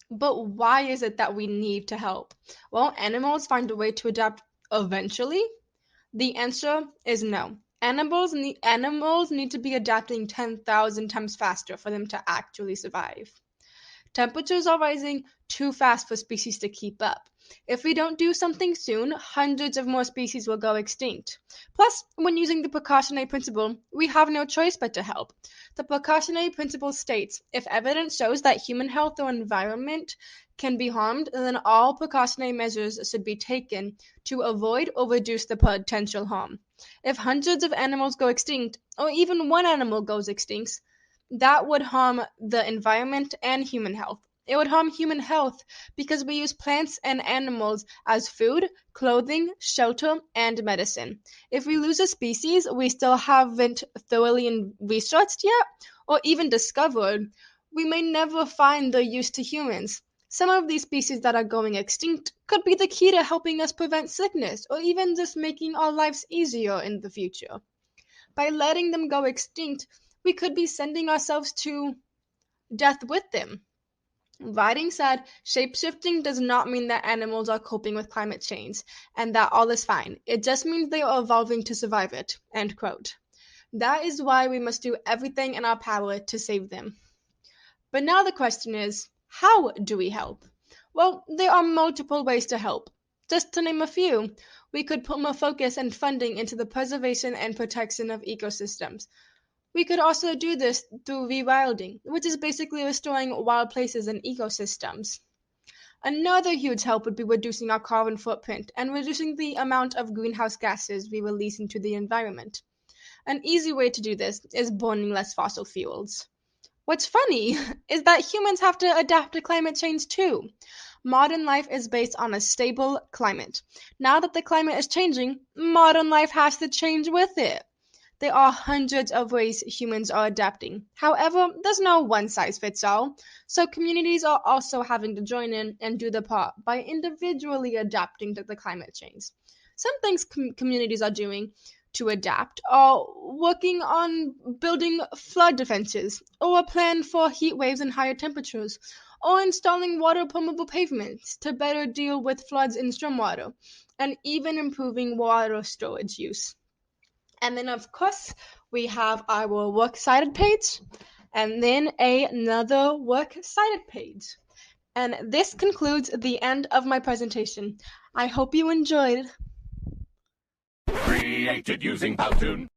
But why is it that we need to help? Well, animals find a way to adapt eventually. The answer is no. Animals need to be adapting 10,000 times faster for them to actually survive. Temperatures are rising too fast for species to keep up. If we don't do something soon, hundreds of more species will go extinct. Plus, when using the precautionary principle, we have no choice but to help. The precautionary principle states if evidence shows that human health or environment can be harmed, then all precautionary measures should be taken to avoid or reduce the potential harm. If hundreds of animals go extinct, or even one animal goes extinct, that would harm the environment and human health. It would harm human health because we use plants and animals as food, clothing, shelter, and medicine. If we lose a species we still haven't thoroughly researched yet, or even discovered, we may never find their use to humans. Some of these species that are going extinct could be the key to helping us prevent sickness, or even just making our lives easier in the future. By letting them go extinct, we could be sending ourselves to death with them. Writing said, shapeshifting does not mean that animals are coping with climate change and that all is fine. It just means they are evolving to survive it. End quote. That is why we must do everything in our power to save them. But now the question is, how do we help? Well, there are multiple ways to help. Just to name a few, we could put more focus and funding into the preservation and protection of ecosystems. We could also do this through rewilding, which is basically restoring wild places and ecosystems. Another huge help would be reducing our carbon footprint and reducing the amount of greenhouse gases we release into the environment. An easy way to do this is burning less fossil fuels. What's funny is that humans have to adapt to climate change too. Modern life is based on a stable climate. Now that the climate is changing, modern life has to change with it. There are hundreds of ways humans are adapting. However, there's no one size fits all, so communities are also having to join in and do their part by individually adapting to the climate change. Some things communities are doing to adapt are working on building flood defenses, or a plan for heat waves and higher temperatures, or installing water pumpable pavements to better deal with floods and stormwater, and even improving water storage use. And then, of course, we have our works cited page, and then another works cited page. And this concludes the end of my presentation. I hope you enjoyed. Created using Powtoon.